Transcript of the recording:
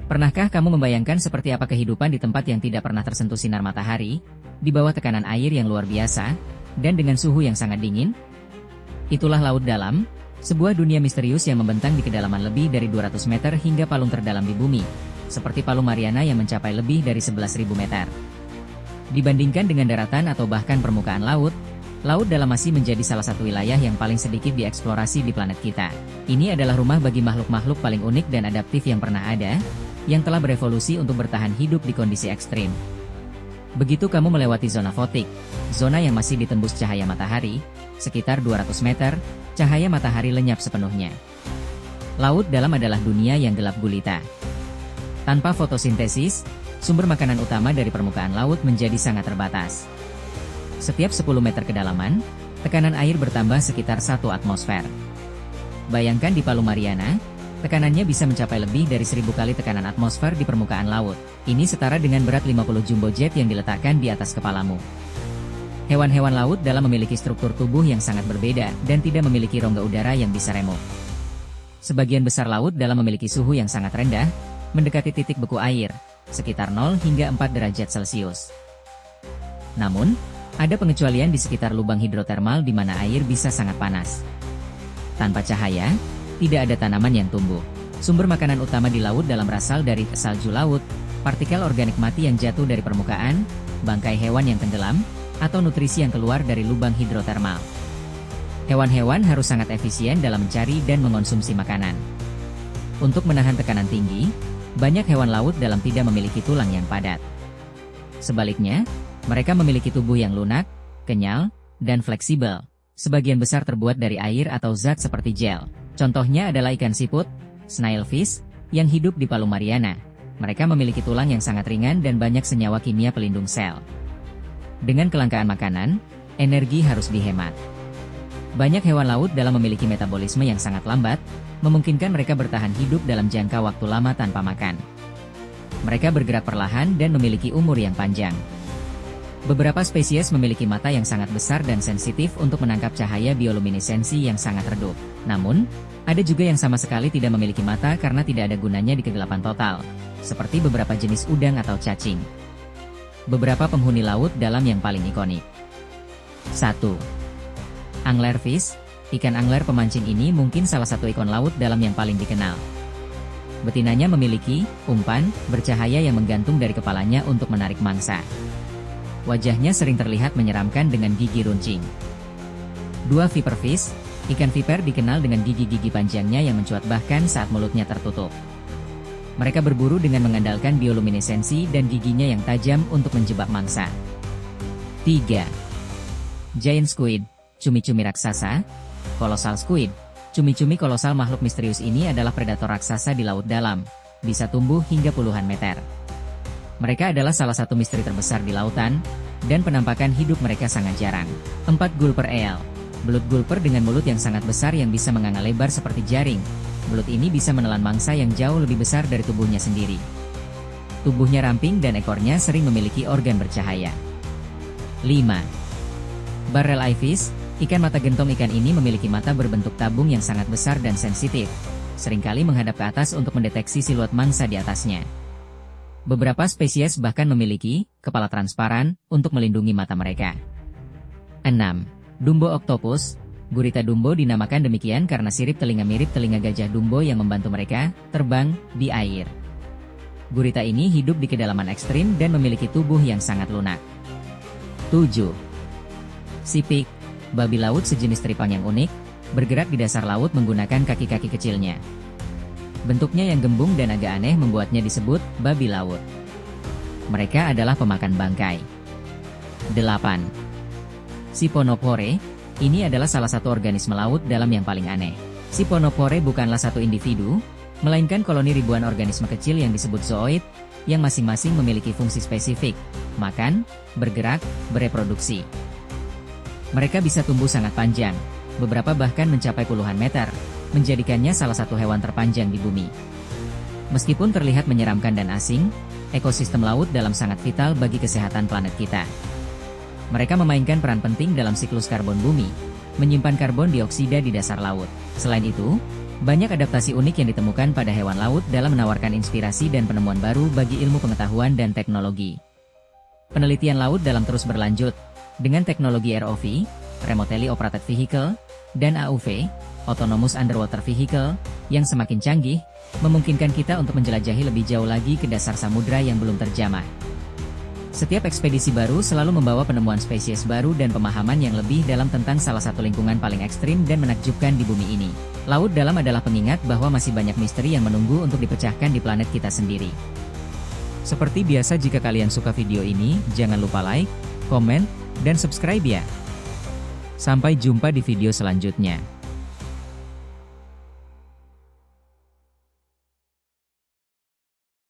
Pernahkah kamu membayangkan seperti apa kehidupan di tempat yang tidak pernah tersentuh sinar matahari, di bawah tekanan air yang luar biasa, dan dengan suhu yang sangat dingin? Itulah laut dalam, sebuah dunia misterius yang membentang di kedalaman lebih dari 200 meter hingga palung terdalam di bumi, seperti Palung Mariana yang mencapai lebih dari 11.000 meter. Dibandingkan dengan daratan atau bahkan permukaan laut, laut dalam masih menjadi salah satu wilayah yang paling sedikit dieksplorasi di planet kita. Ini adalah rumah bagi makhluk-makhluk paling unik dan adaptif yang pernah ada, yang telah berevolusi untuk bertahan hidup di kondisi ekstrim. Begitu kamu melewati zona fotik, zona yang masih ditembus cahaya matahari, sekitar 200 meter, cahaya matahari lenyap sepenuhnya. Laut dalam adalah dunia yang gelap gulita. Tanpa fotosintesis, sumber makanan utama dari permukaan laut menjadi sangat terbatas. Setiap 10 meter kedalaman, tekanan air bertambah sekitar 1 atmosfer. Bayangkan di Palung Mariana, tekanannya bisa mencapai lebih dari 1000 kali tekanan atmosfer di permukaan laut. Ini setara dengan berat 50 jumbo jet yang diletakkan di atas kepalamu. Hewan-hewan laut dalam memiliki struktur tubuh yang sangat berbeda dan tidak memiliki rongga udara yang bisa remuk. Sebagian besar laut dalam memiliki suhu yang sangat rendah, mendekati titik beku air, sekitar 0 hingga 4 derajat Celcius. Namun, ada pengecualian di sekitar lubang hidrotermal di mana air bisa sangat panas. Tanpa cahaya, tidak ada tanaman yang tumbuh. Sumber makanan utama di laut dalam berasal dari salju laut, partikel organik mati yang jatuh dari permukaan, bangkai hewan yang tenggelam, atau nutrisi yang keluar dari lubang hidrotermal. Hewan-hewan harus sangat efisien dalam mencari dan mengonsumsi makanan. Untuk menahan tekanan tinggi, banyak hewan laut dalam tidak memiliki tulang yang padat. Sebaliknya, mereka memiliki tubuh yang lunak, kenyal, dan fleksibel. Sebagian besar terbuat dari air atau zat seperti gel. Contohnya adalah ikan siput, snailfish, yang hidup di Palung Mariana. Mereka memiliki tulang yang sangat ringan dan banyak senyawa kimia pelindung sel. Dengan kelangkaan makanan, energi harus dihemat. Banyak hewan laut dalam memiliki metabolisme yang sangat lambat, memungkinkan mereka bertahan hidup dalam jangka waktu lama tanpa makan. Mereka bergerak perlahan dan memiliki umur yang panjang. Beberapa spesies memiliki mata yang sangat besar dan sensitif untuk menangkap cahaya bioluminesensi yang sangat redup. Namun, ada juga yang sama sekali tidak memiliki mata karena tidak ada gunanya di kegelapan total, seperti beberapa jenis udang atau cacing. Beberapa penghuni laut dalam yang paling ikonik. 1. Anglerfish. Ikan angler pemancing ini mungkin salah satu ikon laut dalam yang paling dikenal. Betinanya memiliki umpan bercahaya yang menggantung dari kepalanya untuk menarik mangsa. Wajahnya sering terlihat menyeramkan dengan gigi runcing. 2. Viperfish. Ikan viper dikenal dengan gigi-gigi panjangnya yang mencuat bahkan saat mulutnya tertutup. Mereka berburu dengan mengandalkan bioluminesensi dan giginya yang tajam untuk menjebak mangsa. 3. Giant squid. Cumi-cumi raksasa. Colossal squid. Cumi-cumi kolosal makhluk misterius ini adalah predator raksasa di laut dalam. Bisa tumbuh hingga puluhan meter. Mereka adalah salah satu misteri terbesar di lautan, dan penampakan hidup mereka sangat jarang. 4. Gulper eel. Belut gulper dengan mulut yang sangat besar yang bisa menganga lebar seperti jaring. Belut ini bisa menelan mangsa yang jauh lebih besar dari tubuhnya sendiri. Tubuhnya ramping dan ekornya sering memiliki organ bercahaya. 5. Barrel eyefish. Ikan mata gentong ikan ini memiliki mata berbentuk tabung yang sangat besar dan sensitif, seringkali menghadap ke atas untuk mendeteksi siluet mangsa di atasnya. Beberapa spesies bahkan memiliki kepala transparan untuk melindungi mata mereka. 6. Dumbo octopus. Gurita dumbo dinamakan demikian karena sirip telinga mirip telinga gajah dumbo yang membantu mereka terbang di air. Gurita ini hidup di kedalaman ekstrim dan memiliki tubuh yang sangat lunak. 7. Sea pig. Babi laut sejenis teripang yang unik, bergerak di dasar laut menggunakan kaki-kaki kecilnya. Bentuknya yang gembung dan agak aneh membuatnya disebut babi laut. Mereka adalah pemakan bangkai. 8. Siponopore. Ini adalah salah satu organisme laut dalam yang paling aneh. Siponopore bukanlah satu individu, melainkan koloni ribuan organisme kecil yang disebut zooid, yang masing-masing memiliki fungsi spesifik, makan, bergerak, bereproduksi. Mereka bisa tumbuh sangat panjang, beberapa bahkan mencapai puluhan meter, menjadikannya salah satu hewan terpanjang di bumi. Meskipun terlihat menyeramkan dan asing, ekosistem laut dalam sangat vital bagi kesehatan planet kita. Mereka memainkan peran penting dalam siklus karbon bumi, menyimpan karbon dioksida di dasar laut. Selain itu, Banyak adaptasi unik yang ditemukan pada hewan laut dalam menawarkan inspirasi dan penemuan baru bagi ilmu pengetahuan dan teknologi. Penelitian laut dalam terus berlanjut, dengan teknologi ROV, Remotely Operated Vehicle, dan AUV, Autonomous Underwater Vehicle, yang semakin canggih, memungkinkan kita untuk menjelajahi lebih jauh lagi ke dasar samudra yang belum terjamah. Setiap ekspedisi baru selalu membawa penemuan spesies baru dan pemahaman yang lebih dalam tentang salah satu lingkungan paling ekstrim dan menakjubkan di bumi ini. Laut dalam adalah pengingat bahwa masih banyak misteri yang menunggu untuk dipecahkan di planet kita sendiri. Seperti biasa, jika kalian suka video ini, jangan lupa like, komen, dan subscribe ya. Sampai jumpa di video selanjutnya.